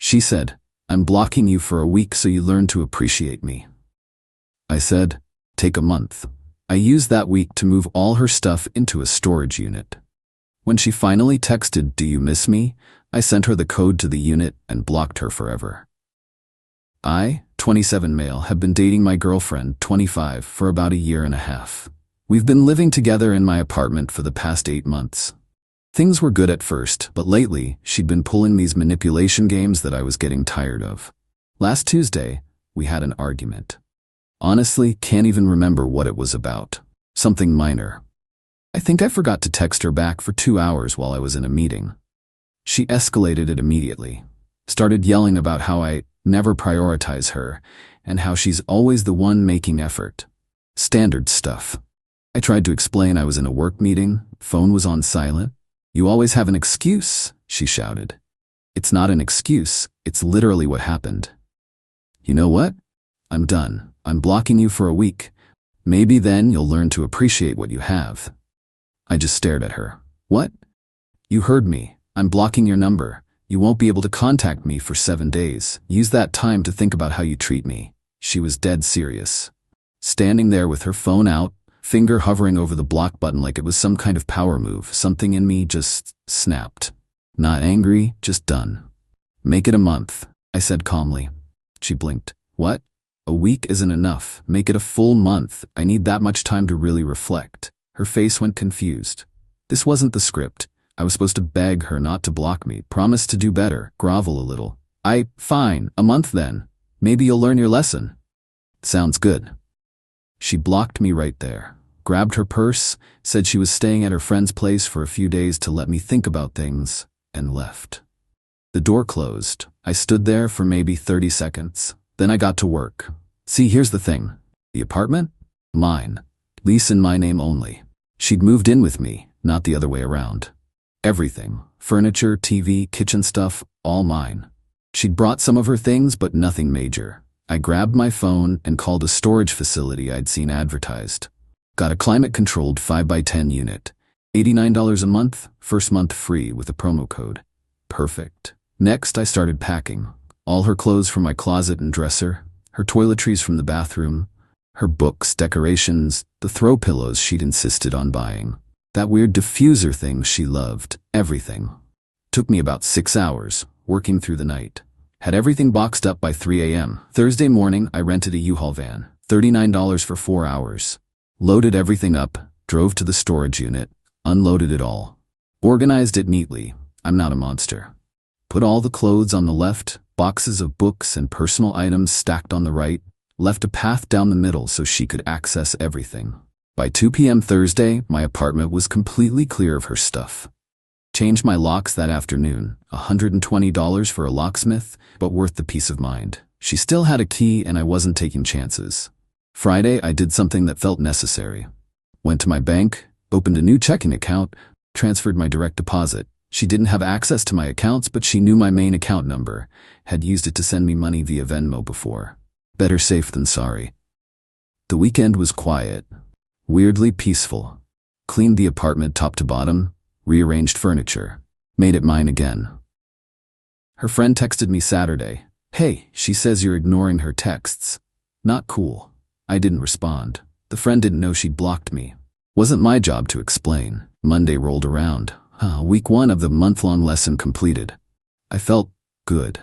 She said, "I'm blocking you for a week so you learn to appreciate me." I said, "Take a month." I used that week to move all her stuff into a storage unit. When she finally texted, "Do you miss me?" I sent her the code to the unit and blocked her forever. I, 27 male, have been dating my girlfriend, 25, for about a year and a half. We've been living together in my apartment for the past 8 months. Things were good at first, but lately, she'd been pulling these manipulation games that I was getting tired of. Last Tuesday, we had an argument. Honestly, can't even remember what it was about. Something minor. I think I forgot to text her back for 2 hours while I was in a meeting. She escalated it immediately. Started yelling about how I never prioritize her and how she's always the one making effort. Standard stuff. I tried to explain I was in a work meeting, phone was on silent. "You always have an excuse," she shouted. "It's not an excuse, it's literally what happened." "You know what? I'm done. I'm blocking you for a week. Maybe then you'll learn to appreciate what you have." I just stared at her. "What?" "You heard me. I'm blocking your number. You won't be able to contact me for 7 days. Use that time to think about how you treat me." She was dead serious. Standing there with her phone out, finger hovering over the block button like it was some kind of power move, something in me just snapped. Not angry, just done. "Make it a month," I said calmly. She blinked. "What? A week isn't enough. Make it a full month. I need that much time to really reflect." Her face went confused. This wasn't the script. I was supposed to beg her not to block me, promise to do better, grovel a little. Fine, a month then. Maybe you'll learn your lesson." "Sounds good." She blocked me right there, grabbed her purse, said she was staying at her friend's place for a few days to let me think about things, and left. The door closed. I stood there for maybe 30 seconds. Then I got to work. See, here's the thing. The apartment? Mine. Lease in my name only. She'd moved in with me, not the other way around. Everything. Furniture, TV, kitchen stuff, all mine. She'd brought some of her things, but nothing major. I grabbed my phone and called a storage facility I'd seen advertised. Got a climate-controlled 5x10 unit. $89 a month, first month free with a promo code. Perfect. Next, I started packing. All her clothes from my closet and dresser, her toiletries from the bathroom, her books, decorations, the throw pillows she'd insisted on buying. That weird diffuser thing she loved, everything. Took me about 6 hours, working through the night. Had everything boxed up by 3 a.m. Thursday morning, I rented a U-Haul van, $39 for 4 hours. Loaded everything up, drove to the storage unit, unloaded it all. Organized it neatly. I'm not a monster. Put all the clothes on the left, boxes of books and personal items stacked on the right, left a path down the middle so she could access everything. By 2 p.m. Thursday, my apartment was completely clear of her stuff. Changed my locks that afternoon, $120 for a locksmith, but worth the peace of mind. She still had a key and I wasn't taking chances. Friday, I did something that felt necessary. Went to my bank, opened a new checking account, transferred my direct deposit. She didn't have access to my accounts, but she knew my main account number, had used it to send me money via Venmo before. Better safe than sorry. The weekend was quiet. Weirdly peaceful. Cleaned the apartment top to bottom, rearranged furniture, made it mine again. Her friend texted me Saturday. "Hey, she says you're ignoring her texts." Not cool. I didn't respond. The friend didn't know she'd blocked me. Wasn't my job to explain. Monday rolled around. Week 1 of the month-long lesson completed. I felt good.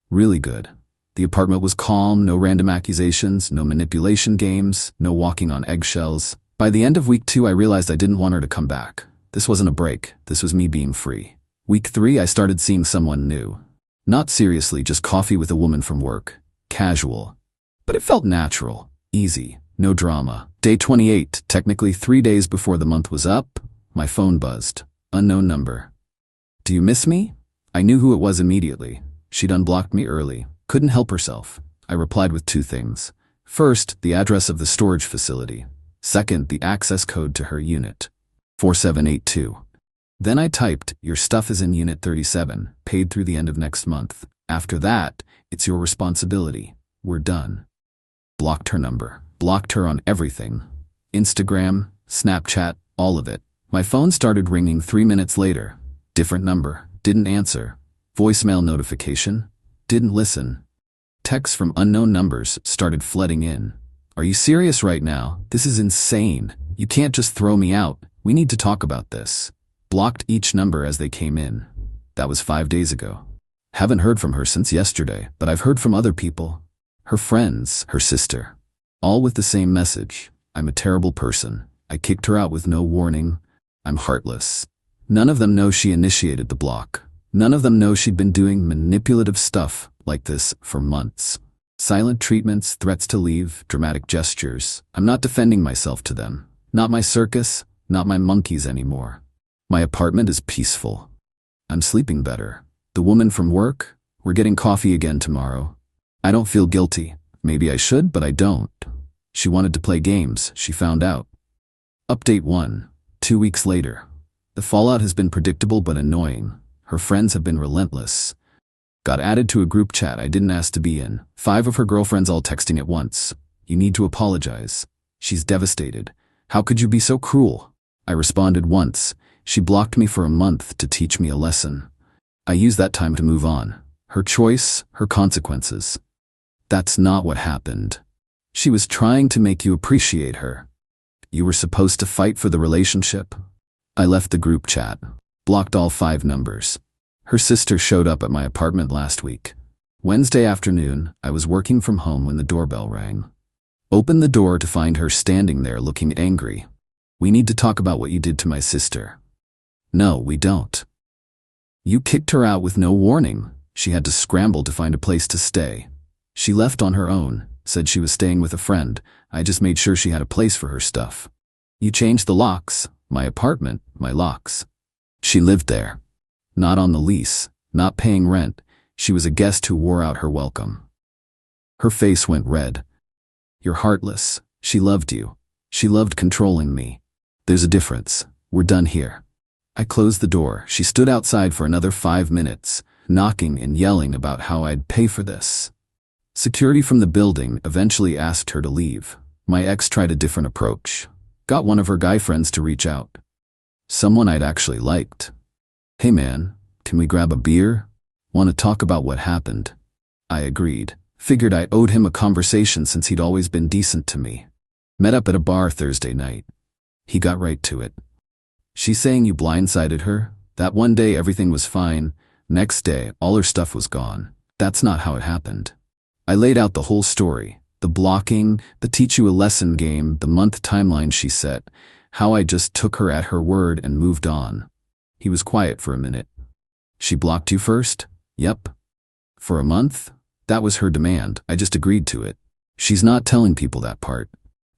Really good. The apartment was calm, no random accusations, no manipulation games, no walking on eggshells. By the end of week 2, I realized I didn't want her to come back. This wasn't a break. This was me being free. Week 3, I started seeing someone new. Not seriously, just coffee with a woman from work. Casual. But it felt natural. Easy. No drama. Day 28, technically 3 days before the month was up, my phone buzzed. Unknown number. "Do you miss me?" I knew who it was immediately. She'd unblocked me early. Couldn't help herself. I replied with 2 things. First, the address of the storage facility. Second, the access code to her unit. 4782. Then I typed, "Your stuff is in Unit 37, paid through the end of next month. After that, it's your responsibility. We're done." Blocked her number. Blocked her on everything. Instagram, Snapchat, all of it. My phone started ringing 3 minutes later. Different number. Didn't answer. Voicemail notification. Didn't listen. Texts from unknown numbers started flooding in. Are you serious right now? This is insane. You can't just throw me out. We need to talk about this. Blocked each number as they came in. That was 5 days ago. Haven't heard from her since yesterday, but I've heard from other people. Her friends, her sister. All with the same message. I'm a terrible person. I kicked her out with no warning. I'm heartless. None of them know she initiated the block. None of them know she'd been doing manipulative stuff like this for months. Silent treatments, threats to leave, dramatic gestures. I'm not defending myself to them. Not my circus, not my monkeys anymore. My apartment is peaceful. I'm sleeping better. The woman from work, we're getting coffee again tomorrow. I don't feel guilty. Maybe I should, but I don't. She wanted to play games, she found out. Update 1. 2 weeks later. The fallout has been predictable but annoying. Her friends have been relentless. Got added to a group chat I didn't ask to be in. 5 of her girlfriends all texting at once. You need to apologize. She's devastated. How could you be so cruel? I responded once. She blocked me for a month to teach me a lesson. I used that time to move on. Her choice, her consequences. That's not what happened. She was trying to make you appreciate her. You were supposed to fight for the relationship. I left the group chat. Blocked all 5 numbers. Her sister showed up at my apartment last week. Wednesday afternoon, I was working from home when the doorbell rang. Opened the door to find her standing there looking angry. We need to talk about what you did to my sister. No, we don't. You kicked her out with no warning. She had to scramble to find a place to stay. She left on her own, said she was staying with a friend. I just made sure she had a place for her stuff. You changed the locks. My apartment, my locks. She lived there. Not on the lease, not paying rent. She was a guest who wore out her welcome. Her face went red. You're heartless. She loved you. She loved controlling me. There's a difference. We're done here. I closed the door. She stood outside for another 5 minutes, knocking and yelling about how I'd pay for this. Security from the building eventually asked her to leave. My ex tried a different approach. Got one of her guy friends to reach out. Someone I'd actually liked. Hey man, can we grab a beer? Want to talk about what happened? I agreed. Figured I owed him a conversation since he'd always been decent to me. Met up at a bar Thursday night. He got right to it. She's saying you blindsided her? That one day everything was fine. Next day, all her stuff was gone. That's not how it happened. I laid out the whole story. The blocking, the teach you a lesson game, the month timeline she set, how I just took her at her word and moved on. He was quiet for a minute. She blocked you first? Yep. For a month? That was her demand. I just agreed to it. She's not telling people that part.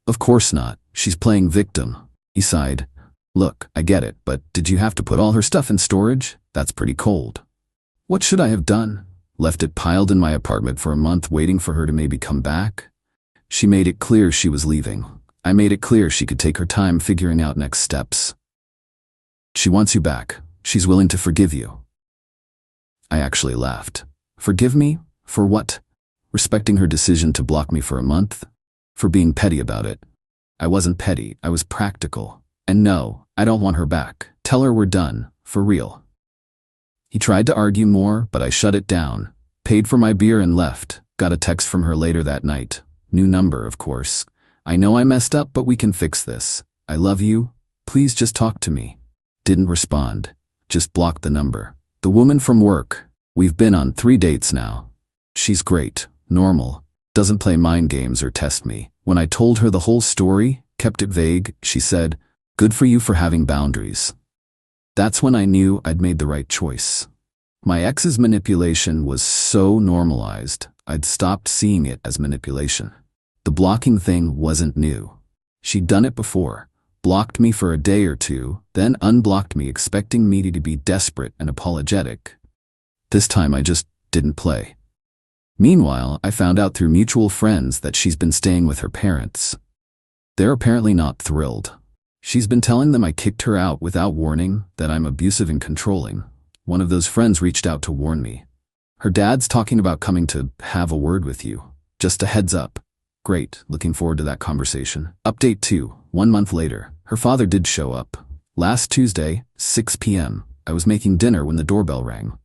Of course not. She's playing victim. He sighed. Look, I get it, but did you have to put all her stuff in storage? That's pretty cold. What should I have done? Left it piled in my apartment for a month waiting for her to maybe come back? She made it clear she was leaving. I made it clear she could take her time figuring out next steps. She wants you back. She's willing to forgive you. I actually laughed. Forgive me? For what? Respecting her decision to block me for a month? For being petty about it. I wasn't petty, I was practical. And no, I don't want her back. Tell her we're done, for real. He tried to argue more, but I shut it down. Paid for my beer and left. Got a text from her later that night. New number, of course. I know I messed up, but we can fix this. I love you. Please just talk to me. Didn't respond. Just blocked the number. The woman from work. We've been on 3 dates now. She's great. Normal. Doesn't play mind games or test me. When I told her the whole story, kept it vague, she said, "Good for you for having boundaries." That's when I knew I'd made the right choice. My ex's manipulation was so normalized, I'd stopped seeing it as manipulation. The blocking thing wasn't new. She'd done it before. Blocked me for a day or two, then unblocked me expecting me to be desperate and apologetic. This time I just didn't play. Meanwhile, I found out through mutual friends that she's been staying with her parents. They're apparently not thrilled. She's been telling them I kicked her out without warning, that I'm abusive and controlling. One of those friends reached out to warn me. Her dad's talking about coming to have a word with you. Just a heads up. Great, looking forward to that conversation. Update 2, 1 month later. Her father did show up. Last Tuesday, 6 p.m. I was making dinner when the doorbell rang.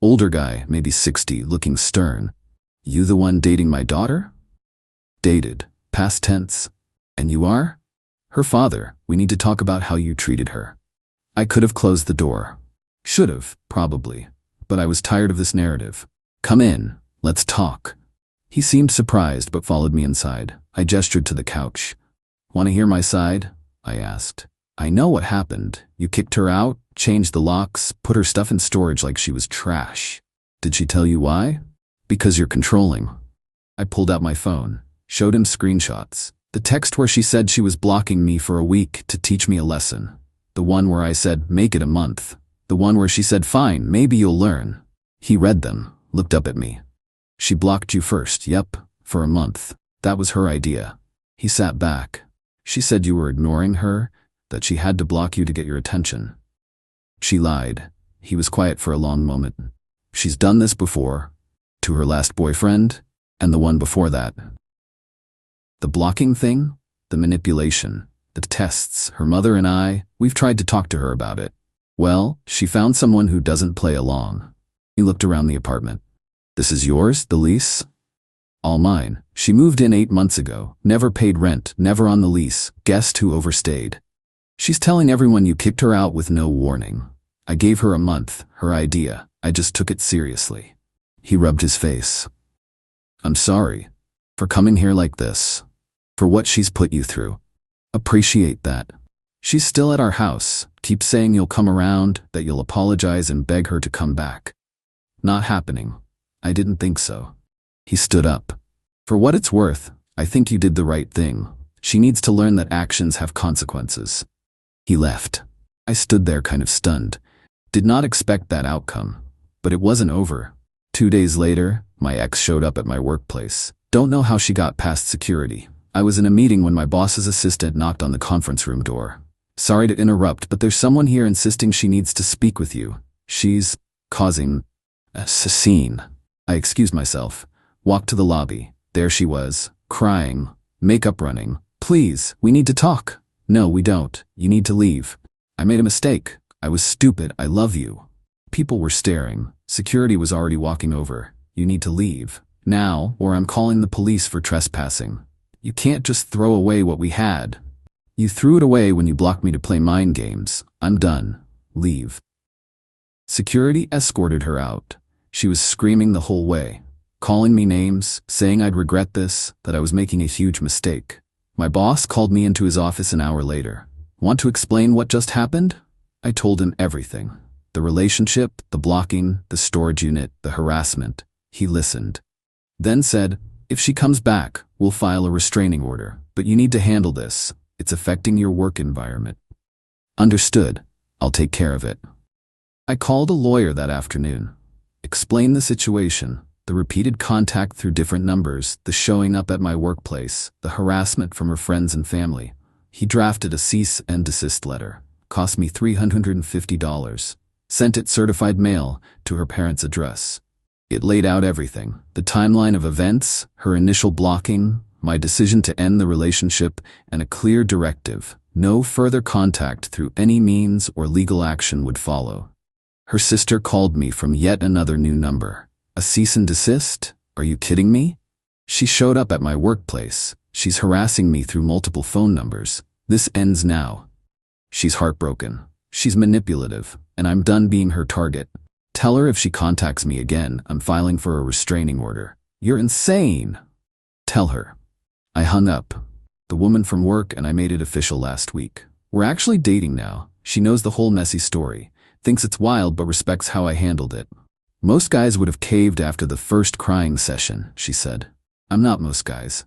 Older guy, maybe 60, looking stern. You the one dating my daughter? Dated. Past tense. And you are? Her father. We need to talk about how you treated her. I could have closed the door. Should have, probably. But I was tired of this narrative. Come in. Let's talk. He seemed surprised but followed me inside. I gestured to the couch. Want to hear my side? I asked. I know what happened. You kicked her out, changed the locks, put her stuff in storage like she was trash. Did she tell you why? Because you're controlling. I pulled out my phone, showed him screenshots. The text where she said she was blocking me for a week to teach me a lesson. The one where I said, make it a month. The one where she said, fine, maybe you'll learn. He read them, looked up at me. She blocked you first, yep, for a month. That was her idea. He sat back. She said you were ignoring her, that she had to block you to get your attention. She lied. He was quiet for a long moment. She's done this before. To her last boyfriend, and the one before that. The blocking thing, the manipulation, the tests, her mother and we've tried to talk to her about it. Well, she found someone who doesn't play along. He looked around the apartment. This is yours, the lease? All mine. She moved in 8 months ago, never paid rent, never on the lease, guessed who overstayed. She's telling everyone you kicked her out with no warning. I gave her a month, her idea. I just took it seriously. He rubbed his face. I'm sorry. For coming here like this. For what she's put you through. Appreciate that. She's still at our house. Keep saying you'll come around, that you'll apologize and beg her to come back. Not happening. I didn't think so. He stood up. For what it's worth, I think you did the right thing. She needs to learn that actions have consequences. He left. I stood there kind of stunned. Did not expect that outcome. But it wasn't over. 2 days later, my ex showed up at my workplace. Don't know how she got past security. I was in a meeting when my boss's assistant knocked on the conference room door. Sorry to interrupt, but there's someone here insisting she needs to speak with you. She's causing a scene. I excused myself, walked to the lobby. There she was, crying, makeup running. Please, we need to talk. No, we don't. You need to leave. I made a mistake. I was stupid. I love you. People were staring. Security was already walking over. You need to leave. Now, or I'm calling the police for trespassing. You can't just throw away what we had. You threw it away when you blocked me to play mind games. I'm done. Leave. Security escorted her out. She was screaming the whole way, calling me names, saying I'd regret this, that I was making a huge mistake. My boss called me into his office an hour later. Want to explain what just happened? I told him everything. The relationship, the blocking, the storage unit, the harassment. He listened. Then said, if she comes back, we'll file a restraining order, but you need to handle this. It's affecting your work environment. Understood. I'll take care of it. I called a lawyer that afternoon. Explained the situation, the repeated contact through different numbers, the showing up at my workplace, the harassment from her friends and family. He drafted a cease and desist letter. Cost me $350. Sent it certified mail to her parents' address. It laid out everything, the timeline of events, her initial blocking, my decision to end the relationship, and a clear directive. No further contact through any means or legal action would follow. Her sister called me from yet another new number. A cease and desist? Are you kidding me? She showed up at my workplace. She's harassing me through multiple phone numbers. This ends now. She's heartbroken. She's manipulative, and I'm done being her target. Tell her if she contacts me again, I'm filing for a restraining order. You're insane. Tell her. I hung up. The woman from work and I made it official last week. We're actually dating now. She knows the whole messy story. Thinks it's wild but respects how I handled it. Most guys would have caved after the first crying session, she said. I'm not most guys.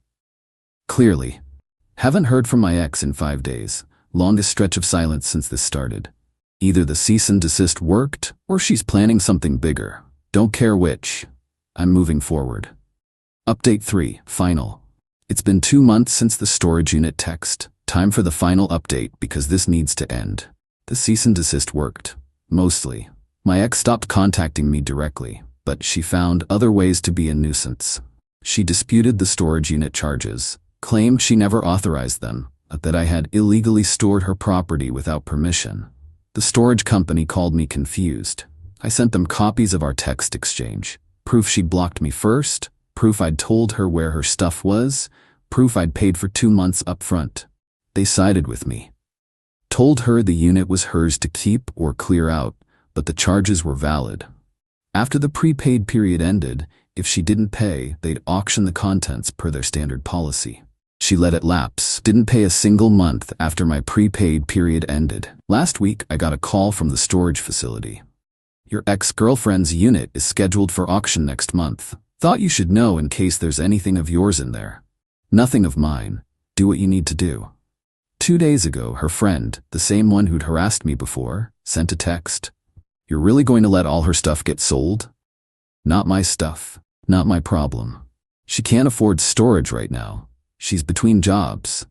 Clearly. Haven't heard from my ex in 5 days. Longest stretch of silence since this started. Either the cease and desist worked, or she's planning something bigger. Don't care which. I'm moving forward. Update 3, final. It's been 2 months since the storage unit text. Time for the final update because this needs to end. The cease and desist worked. Mostly. My ex stopped contacting me directly, but she found other ways to be a nuisance. She disputed the storage unit charges, claimed she never authorized them, that I had illegally stored her property without permission. The storage company called me confused. I sent them copies of our text exchange. Proof she'd blocked me first, proof I'd told her where her stuff was, proof I'd paid for 2 months up front. They sided with me. Told her the unit was hers to keep or clear out, but the charges were valid. After the prepaid period ended, if she didn't pay, they'd auction the contents per their standard policy. She let it lapse, didn't pay a single month after my prepaid period ended. Last week, I got a call from the storage facility. Your ex-girlfriend's unit is scheduled for auction next month. Thought you should know in case there's anything of yours in there. Nothing of mine. Do what you need to do. 2 days ago, her friend, the same one who'd harassed me before, sent a text. You're really going to let all her stuff get sold? Not my stuff. Not my problem. She can't afford storage right now. She's between jobs.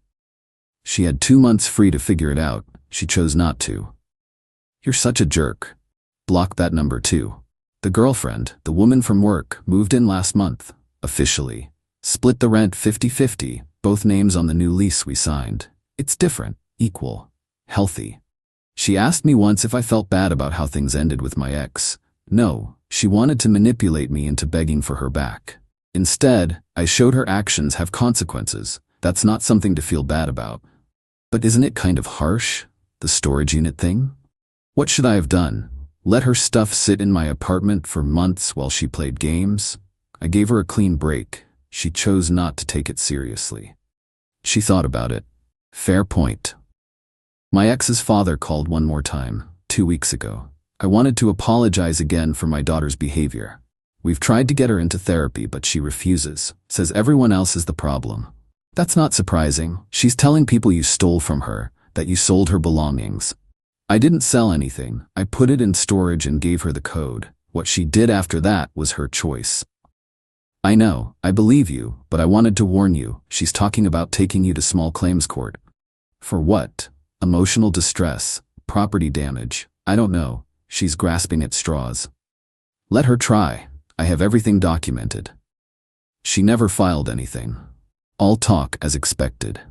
She had 2 months free to figure it out. She chose not to. You're such a jerk. Block that number too. The girlfriend, the woman from work, moved in last month. Officially. Split the rent 50-50, both names on the new lease we signed. It's different, equal, healthy. She asked me once if I felt bad about how things ended with my ex. No, she wanted to manipulate me into begging for her back. Instead, I showed her actions have consequences. That's not something to feel bad about. But isn't it kind of harsh, the storage unit thing? What should I have done? Let her stuff sit in my apartment for months while she played games? I gave her a clean break. She chose not to take it seriously. She thought about it. Fair point. My ex's father called one more time, 2 weeks ago. I wanted to apologize again for my daughter's behavior. We've tried to get her into therapy, but she refuses, says everyone else is the problem. That's not surprising. She's telling people you stole from her, that you sold her belongings. I didn't sell anything. I put it in storage and gave her the code. What she did after that was her choice. I know, I believe you, but I wanted to warn you. She's talking about taking you to small claims court. For what? Emotional distress, property damage, I don't know. She's grasping at straws. Let her try. I have everything documented. She never filed anything. All talk as expected.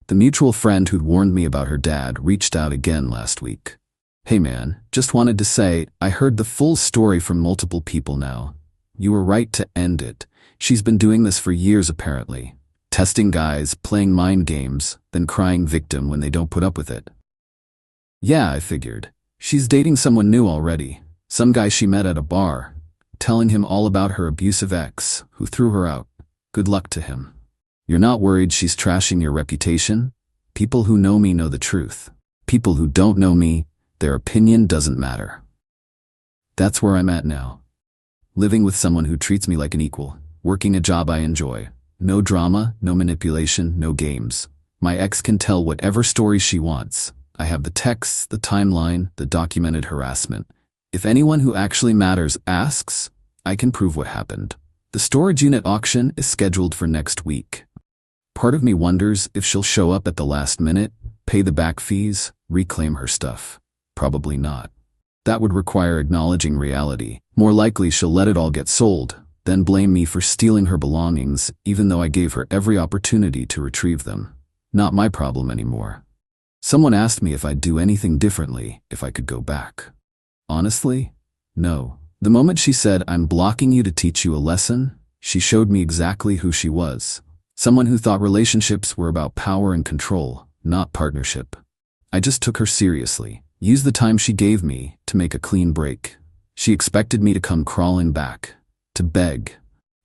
The mutual friend who'd warned me about her dad reached out again last week. Hey man, just wanted to say, I heard the full story from multiple people now. You were right to end it. She's been doing this for years apparently. Testing guys, playing mind games, then crying victim when they don't put up with it. Yeah, I figured. She's dating someone new already. Some guy she met at a bar. Telling him all about her abusive ex, who threw her out. Good luck to him. You're not worried she's trashing your reputation? People who know me know the truth. People who don't know me, their opinion doesn't matter. That's where I'm at now. Living with someone who treats me like an equal, working a job I enjoy. No drama, no manipulation, no games. My ex can tell whatever story she wants. I have the texts, the timeline, the documented harassment. If anyone who actually matters asks, I can prove what happened. The storage unit auction is scheduled for next week. Part of me wonders if she'll show up at the last minute, pay the back fees, reclaim her stuff. Probably not. That would require acknowledging reality. More likely she'll let it all get sold, then blame me for stealing her belongings, even though I gave her every opportunity to retrieve them. Not my problem anymore. Someone asked me if I'd do anything differently if I could go back. Honestly, no. The moment she said, I'm blocking you to teach you a lesson, she showed me exactly who she was. Someone who thought relationships were about power and control, not partnership. I just took her seriously, used the time she gave me to make a clean break. She expected me to come crawling back, to beg,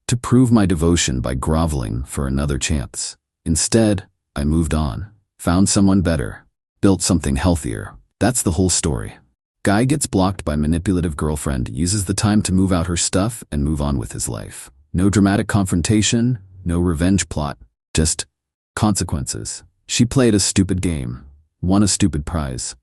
to prove my devotion by groveling for another chance. Instead, I moved on, found someone better, built something healthier. That's the whole story. Guy gets blocked by manipulative girlfriend, uses the time to move out her stuff and move on with his life. No dramatic confrontation, no revenge plot, just consequences. She played a stupid game, won a stupid prize.